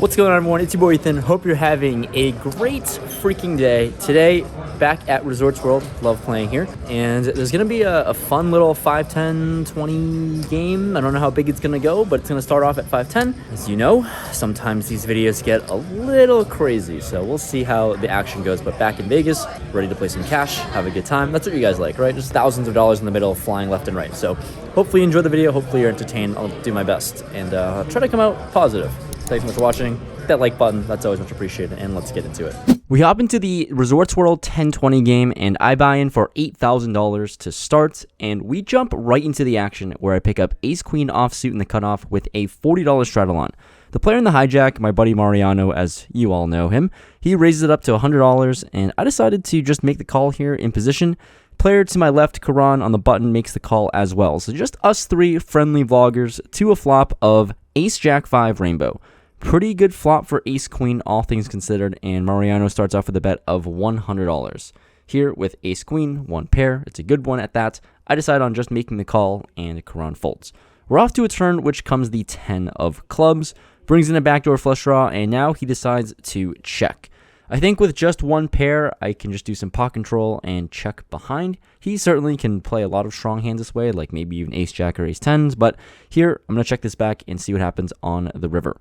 What's going on, everyone? It's your boy Ethan. Hope you're having a great freaking day. Today, back at Resorts World. Love playing here. And there's going to be a fun little 5, 10, 20 game. I don't know how big it's going to go, but it's going to start off at 5, 10. As you know, sometimes these videos get a little crazy. So we'll see how the action goes. But back in Vegas, ready to play some cash, have a good time. That's what you guys like, right? Just thousands of dollars in the middle, flying left and right. So hopefully you enjoy the video. Hopefully you're entertained. I'll do my best and try to come out positive. Thanks so much for watching. Hit that like button, that's always much appreciated, and let's get into it. We hop into the Resorts World 10-20 game, and I buy in for $8,000 to start, and we jump right into the action where I pick up ace-queen offsuit in the cutoff with a $40 straddle on. The player in the hijack, my buddy Mariano, as you all know him, he raises it up to $100, and I decided to just make the call here in position. Player to my left, Karan, on the button makes the call as well. So just us three friendly vloggers to a flop of ace-jack-5 rainbow. Pretty good flop for ace-queen, all things considered, and Mariano starts off with a bet of $100. Here with ace-queen, one pair, it's a good one at that. I decide on just making the call, and Karan folds. We're off to a turn, which comes the 10 of clubs, brings in a backdoor flush draw, and now he decides to check. I think with just one pair, I can just do some pot control and check behind. He certainly can play a lot of strong hands this way, like maybe even ace-jack or ace-tens, but here, I'm going to check this back and see what happens on the river.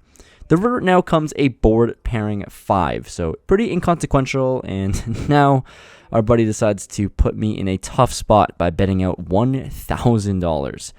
The river now comes a board pairing 5, so pretty inconsequential, and now our buddy decides to put me in a tough spot by betting out $1,000.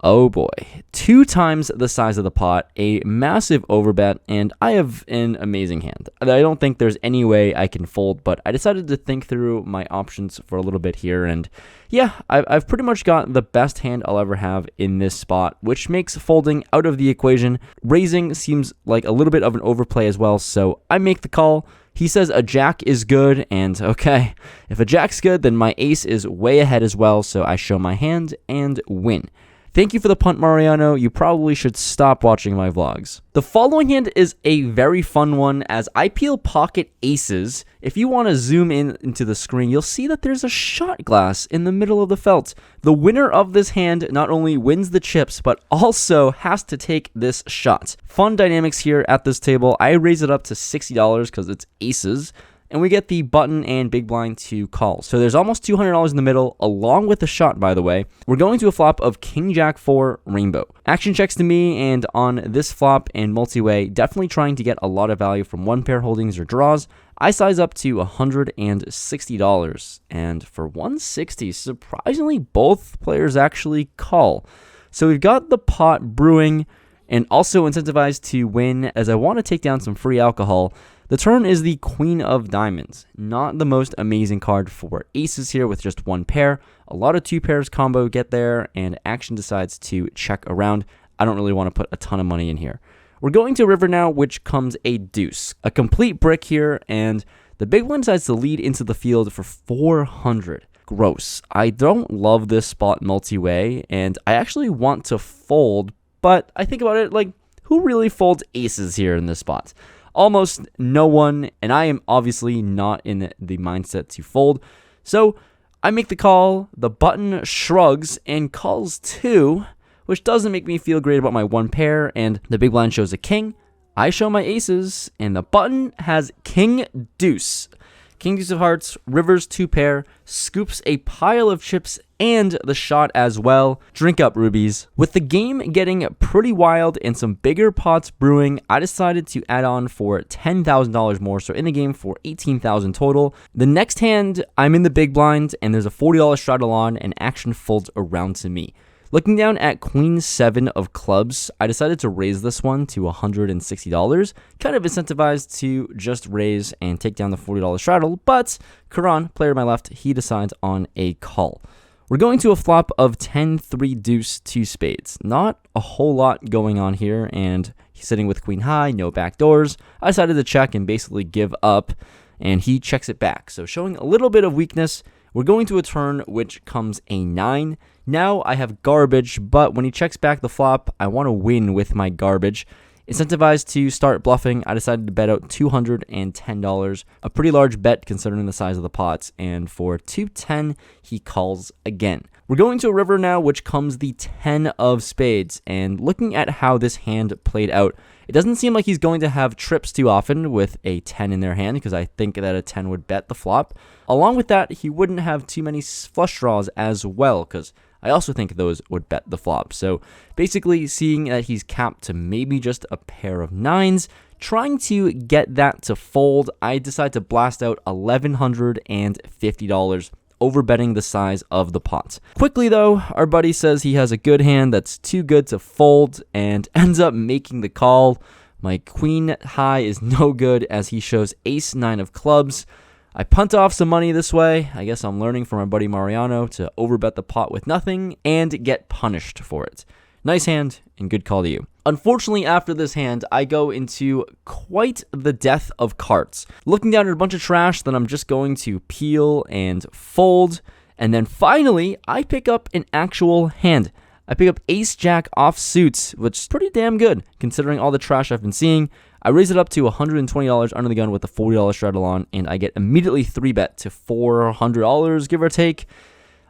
Oh boy, 2 times the size of the pot, a massive overbet, and I have an amazing hand. I don't think there's any way I can fold, but I decided to think through my options for a little bit here, and yeah, I've pretty much got the best hand I'll ever have in this spot, which makes folding out of the equation. Raising seems like a little bit of an overplay as well, so I make the call. He says a jack is good, and okay, if a jack's good, then my ace is way ahead as well, so I show my hand and win. Thank you for the punt, Mariano. You probably should stop watching my vlogs. The following hand is a very fun one as I peel pocket aces. If you want to zoom in into the screen, you'll see that there's a shot glass in the middle of the felt. The winner of this hand not only wins the chips, but also has to take this shot. Fun dynamics here at this table. I raise it up to $60 because it's aces. And we get the button and big blind to call. So there's almost $200 in the middle, along with the shot, by the way. We're going to a flop of King Jack 4 Rainbow. Action checks to me, and on this flop and multi-way, definitely trying to get a lot of value from one pair holdings or draws. I size up to $160. And for $160, surprisingly, both players actually call. So we've got the pot brewing, and also incentivized to win as I want to take down some free alcohol. The turn is the Queen of Diamonds. Not the most amazing card for aces here with just one pair. A lot of 2 pairs combo get there, and action decides to check around. I don't really want to put a ton of money in here. We're going to river now, which comes a deuce. A complete brick here, and the big one decides to lead into the field for 400. Gross. I don't love this spot multi-way, and I actually want to fold, but I think about it like, who really folds aces here in this spot? Almost no one, and I am obviously not in the mindset to fold. So I make the call, the button shrugs and calls 2, which doesn't make me feel great about my one pair, and the big blind shows a king. I show my aces, and the button has king deuce. King deuce of hearts, rivers 2 pair, scoops a pile of chips and the shot as well. Drink up, rubies. With the game getting pretty wild and some bigger pots brewing, I decided to add on for $10,000 more, so in the game for $18,000 total. The next hand, I'm in the big blind, and there's a $40 straddle on, and action folds around to me. Looking down at Queen 7 of clubs, I decided to raise this one to $160, kind of incentivized to just raise and take down the $40 straddle, but Karan, player to my left, he decides on a call. We're going to a flop of 10-3 deuce 2 spades. Not a whole lot going on here, and he's sitting with queen high, no backdoors. I decided to check and basically give up, and he checks it back. So showing a little bit of weakness. We're going to a turn which comes a 9. Now I have garbage, but when he checks back the flop, I want to win with my garbage. Incentivized to start bluffing, I decided to bet out $210, a pretty large bet considering the size of the pots, and for $210, he calls again. We're going to a river now, which comes the 10 of spades, and looking at how this hand played out, it doesn't seem like he's going to have trips too often with a 10 in their hand, because I think that a 10 would bet the flop. Along with that, he wouldn't have too many flush draws as well, because I also think those would bet the flop. So basically, seeing that he's capped to maybe just a pair of 9s, trying to get that to fold, I decide to blast out $1,150, overbetting the size of the pot. Quickly though, our buddy says he has a good hand that's too good to fold and ends up making the call. My queen high is no good as he shows ace 9 of clubs. I punt off some money this way. I guess I'm learning from my buddy Mariano to overbet the pot with nothing and get punished for it. Nice hand and good call to you. Unfortunately, after this hand, I go into quite the death of cards. Looking down at a bunch of trash that I'm just going to peel and fold. And then finally, I pick up an actual hand. I pick up ace-jack offsuits, which is pretty damn good considering all the trash I've been seeing. I raise it up to $120 under the gun with a $40 straddle on, and I get immediately 3-bet to $400, give or take.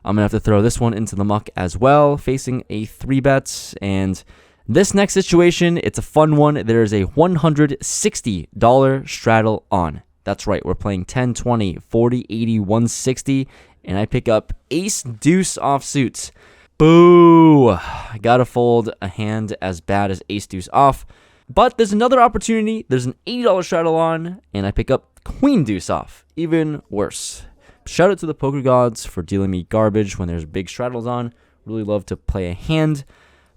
I'm going to have to throw this one into the muck as well, facing a 3-bet. And this next situation, it's a fun one. There is a $160 straddle on. That's right, we're playing 10, 20, 40, 80, 160, and I pick up ace-deuce offsuits. Boo! I gotta fold a hand as bad as ace-deuce off. But there's another opportunity. There's an $80 straddle on, and I pick up queen-deuce off. Even worse. Shout out to the poker gods for dealing me garbage when there's big straddles on. Really love to play a hand.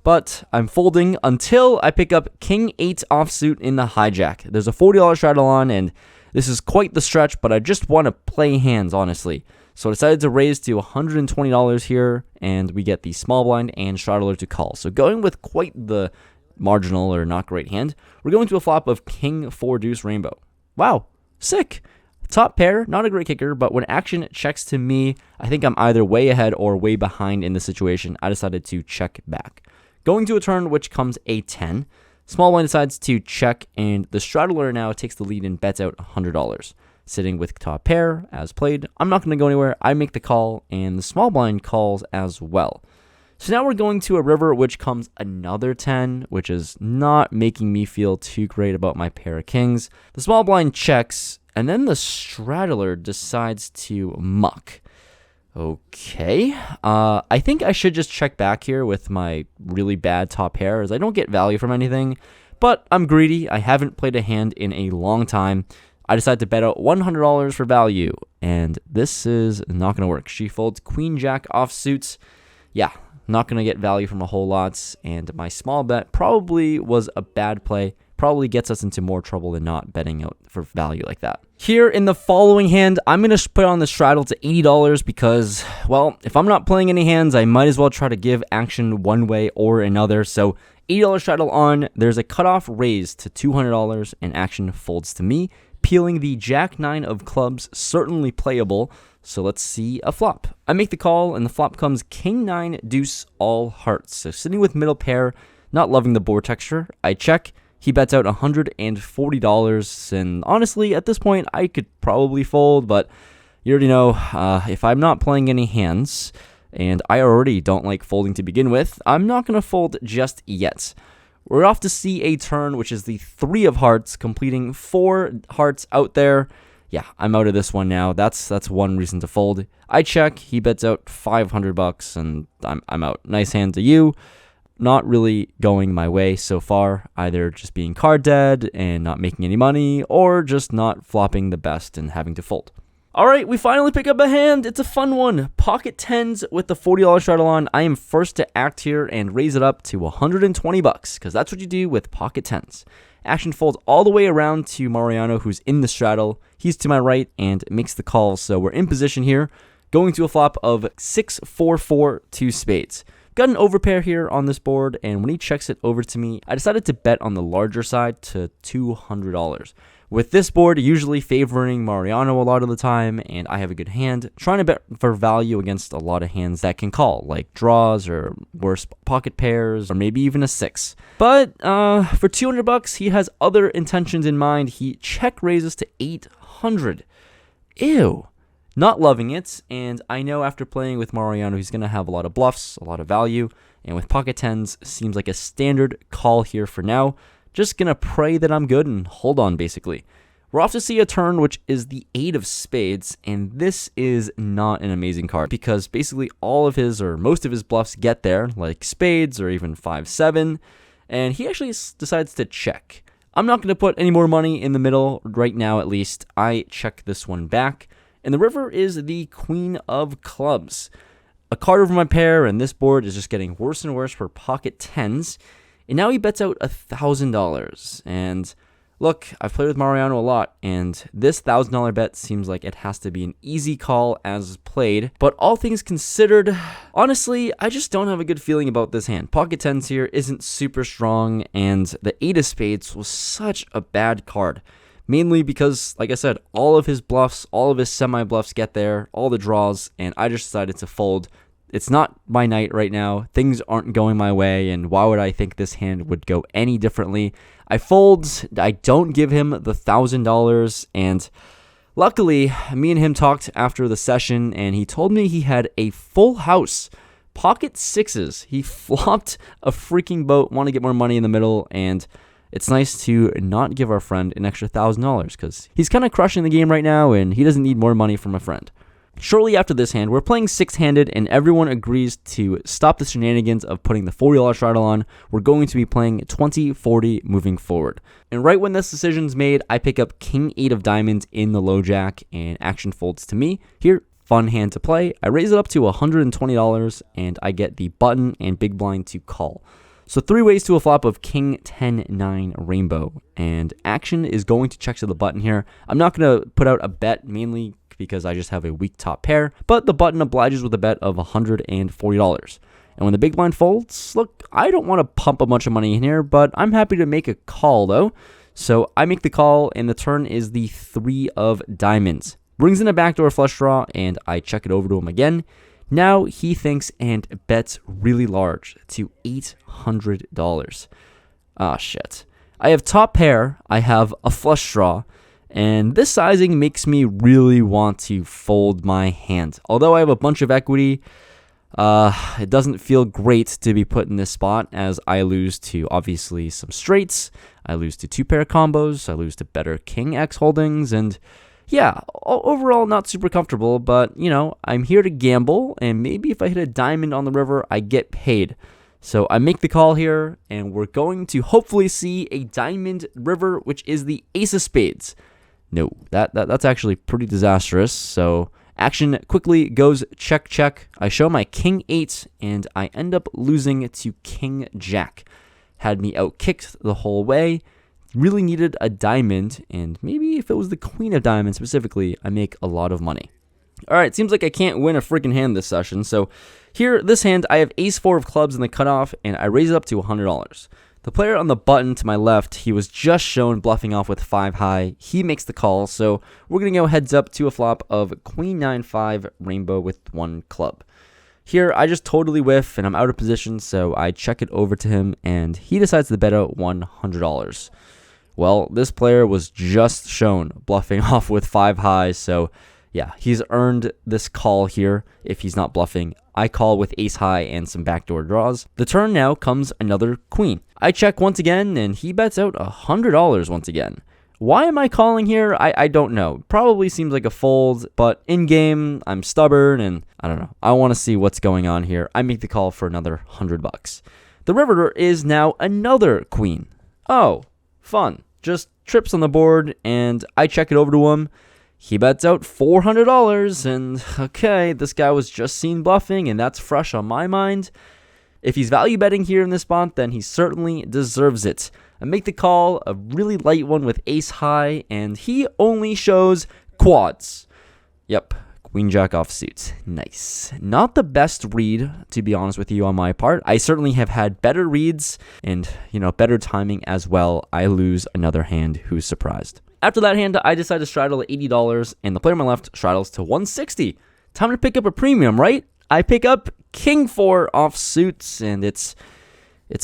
But I'm folding until I pick up king-8 offsuit in the hijack. There's a $40 straddle on, and this is quite the stretch, but I just want to play hands, honestly. So I decided to raise to $120 here, and we get the small blind and straddler to call. So going with quite the marginal or not great hand, we're going to a flop of king 4 deuce rainbow. Wow, sick. Top pair, not a great kicker, but when action checks to me, I think I'm either way ahead or way behind in the situation. I decided to check back. Going to a turn which comes a 10. Small blind decides to check, and the straddler now takes the lead and bets out $100. Sitting with top pair, as played, I'm not going to go anywhere. I make the call, and the small blind calls as well. So now we're going to a river, which comes another 10, which is not making me feel too great about my pair of kings. The small blind checks, and then the straddler decides to muck. Okay, I think I should just check back here with my really bad top pair, as I don't get value from anything, but I'm greedy. I haven't played a hand in a long time. I decide to bet out $100 for value, and this is not going to work. She folds queen-jack offsuits. Yeah, not going to get value from a whole lot, and my small bet probably was a bad play. Probably gets us into more trouble than not betting out for value like that. Here in the following hand, I'm going to put on the straddle to $80 because, well, if I'm not playing any hands, I might as well try to give action one way or another. So $80 straddle on, there's a cutoff raise to $200, and action folds to me. Peeling the jack 9 of clubs, certainly playable. So let's see a flop. I make the call, and the flop comes king 9 deuce all hearts. So sitting with middle pair, not loving the board texture. I check. He bets out $140, and honestly, at this point, I could probably fold, but you already know, if I'm not playing any hands, and I already don't like folding to begin with, I'm not going to fold just yet. We're off to see a turn, which is the 3 of hearts, completing 4 hearts out there. Yeah, I'm out of this one now. That's one reason to fold. I check. He bets out $500, and I'm out. Nice hand to you. Not really going my way so far, either just being card dead and not making any money, or just not flopping the best and having to fold. All right, we finally pick up a hand. It's a fun one. Pocket 10s with the $40 straddle on. I am first to act here and raise it up to $120, because that's what you do with pocket 10s. Action folds all the way around to Mariano, who's in the straddle. He's to my right and makes the call, so we're in position here, going to a flop of 6-4-4 2 spades. Got an overpair here on this board, and when he checks it over to me, I decided to bet on the larger side to $200. With this board usually favoring Mariano a lot of the time, and I have a good hand, trying to bet for value against a lot of hands that can call, like draws or worse pocket pairs, or maybe even a 6. But for $200, he has other intentions in mind. He check raises to $800. Ew. Not loving it, and I know after playing with Mariano, he's going to have a lot of bluffs, a lot of value, and with pocket tens, seems like a standard call here for now. Just going to pray that I'm good and hold on, basically. We're off to see a turn, which is the 8 of spades, and this is not an amazing card, because basically all of his, or most of his bluffs get there, like spades, or even 5-7, and he actually decides to check. I'm not going to put any more money in the middle right now, at least. I check this one back. And the river is the queen of clubs. A card over my pair, and this board is just getting worse and worse for pocket tens. And now he bets out $1,000. And look, I've played with Mariano a lot, and this $1,000 bet seems like it has to be an easy call as played. But all things considered, honestly, I just don't have a good feeling about this hand. Pocket tens here isn't super strong, and the 8 of spades was such a bad card. Mainly because, like I said, all of his bluffs, all of his semi-bluffs get there, all the draws, and I just decided to fold. It's not my night right now. Things aren't going my way, and why would I think this hand would go any differently? I fold. I don't give him the $1,000, and luckily, me and him talked after the session, and he told me he had a full house. Pocket sixes. He flopped a freaking boat, want to get more money in the middle, and it's nice to not give our friend an extra $1,000 because he's kind of crushing the game right now and he doesn't need more money from a friend. Shortly after this hand, we're playing six-handed and everyone agrees to stop the shenanigans of putting the $40 straddle on. We're going to be playing 20-40 moving forward. And right when this decision's made, I pick up King 8 of diamonds in the low jack and action folds to me. Here, fun hand to play. I raise it up to $120 and I get the button and big blind to call. So 3 ways to a flop of King 10-9 rainbow, and action is going to check to the button here. I'm not going to put out a bet mainly because I just have a weak top pair, but the button obliges with a bet of $140. And when the big blind folds, look, I don't want to pump a bunch of money in here, but I'm happy to make a call though. So I make the call, and the turn is the 3 of diamonds. Brings in a backdoor flush draw, and I check it over to him again. Now he thinks and bets really large to $800. Ah, shit. I have top pair, I have a flush draw, and this sizing makes me really want to fold my hand. Although I have a bunch of equity, it doesn't feel great to be put in this spot as I lose to obviously some straights, I lose to 2 pair combos, I lose to better King X holdings, and yeah, overall not super comfortable, but, you know, I'm here to gamble, and maybe if I hit a diamond on the river, I get paid. So I make the call here, and we're going to hopefully see a diamond river, which is the ace of spades. No, that's actually pretty disastrous, so action quickly goes check, check. I show my King 8, and I end up losing to King Jack. Had me out-kicked the whole way. Really needed a diamond, and maybe if it was the queen of diamonds specifically, I make a lot of money. Alright, seems like I can't win a freaking hand this session, so here, this hand, I have ace 4 of clubs in the cutoff, and I raise it up to $100. The player on the button to my left, he was just shown bluffing off with 5 high. He makes the call, so we're going to go heads up to a flop of queen 9-5 rainbow with 1 club. Here, I just totally whiff, and I'm out of position, so I check it over to him, and he decides to bet out $100. Well, this player was just shown bluffing off with 5 highs, so yeah, he's earned this call here if he's not bluffing. I call with ace high and some backdoor draws. The turn now comes another queen. I check once again, and he bets out $100 once again. Why am I calling here? I don't know. Probably seems like a fold, but in-game, I'm stubborn, and I don't know. I want to see what's going on here. I make the call for another $100. The river is now another queen. Oh, fun. Just trips on the board, and I check it over to him. He bets out $400, and okay, this guy was just seen bluffing, and that's fresh on my mind. If he's value betting here in this spot, then he certainly deserves it. I make the call, a really light one with ace high, and he only shows quads. Yep, queen jack offsuit. Nice. Not the best read, to be honest with you, on my part. I certainly have had better reads and, better timing as well. I lose another hand who's surprised. After that hand, I decide to straddle at $80, and the player on my left straddles to $160. Time to pick up a premium, right? I pick up king 4 offsuits, and it's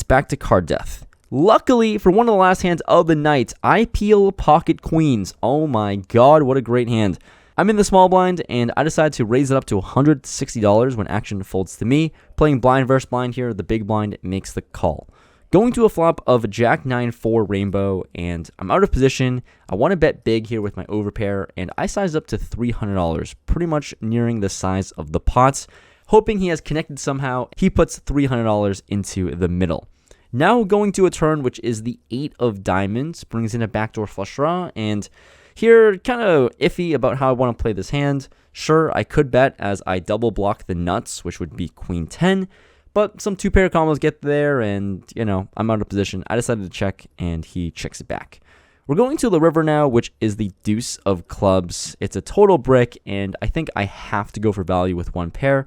back to card death. Luckily, for one of the last hands of the night, I peel pocket queens. Oh my god, what a great hand. I'm in the small blind, and I decide to raise it up to $160 when action folds to me. Playing blind versus blind here, the big blind makes the call. Going to a flop of Jack 9-4 rainbow, and I'm out of position. I want to bet big here with my overpair, and I size up to $300, pretty much nearing the size of the pots. Hoping he has connected somehow, he puts $300 into the middle. Now going to a turn, which is the 8 of diamonds, brings in a backdoor flush draw, and here, kind of iffy about how I want to play this hand. Sure, I could bet as I double block the nuts, which would be queen 10, but some 2-pair combos get there, and, you know, I'm out of position. I decided to check, and he checks it back. We're going to the river now, which is the deuce of clubs. It's a total brick, and I think I have to go for value with one pair.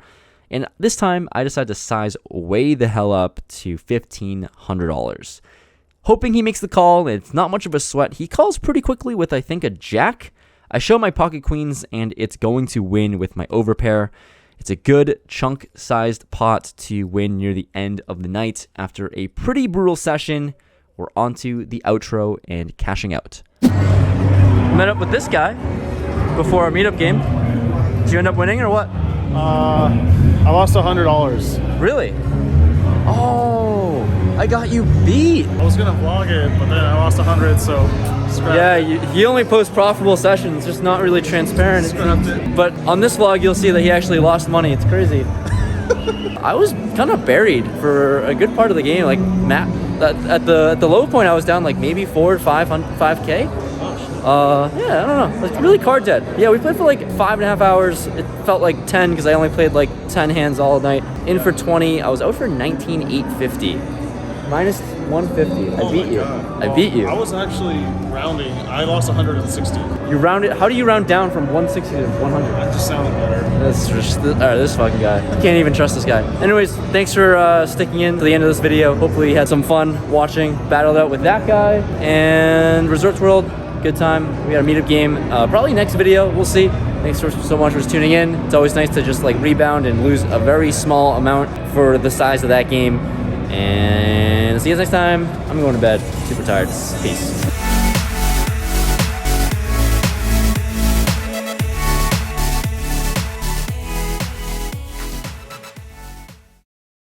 And this time, I decide to size way the hell up to $1,500. Hoping he makes the call, and it's not much of a sweat. He calls pretty quickly with, I think, a jack. I show my pocket queens, and it's going to win with my overpair. It's a good chunk-sized pot to win near the end of the night. After a pretty brutal session, we're on to the outro and cashing out. Met up with this guy before our meetup game. Did you end up winning or what? I lost $100. Really? Oh, I got you beat. I was gonna vlog it, but then I lost 100, so scrapped it. He only posts profitable sessions, just not really transparent. Scrapped it. But on this vlog, you'll see that he actually lost money. It's crazy. I was kind of buried for a good part of the game. Like at the low point, I was down like maybe 5K. Yeah, I don't know. It's really card dead. Yeah, we played for like 5.5 hours. It felt like 10 because I only played like 10 hands all night. In for 20. I was out for 19,850. Minus 150. I beat you. I beat you. I was actually rounding. I lost 160. You rounded. How do you round down from 160 to 100? That just sounded better. That's just all right. This fucking guy. I can't even trust this guy. Anyways, thanks for sticking in to the end of this video. Hopefully, you had some fun watching. Battled out with that guy and Resorts World. Good time. We got a meetup game. Probably next video. We'll see. Thanks so much for tuning in. It's always nice to just like rebound and lose a very small amount for the size of that game. And see you guys next time. I'm going to bed. Super tired. Peace.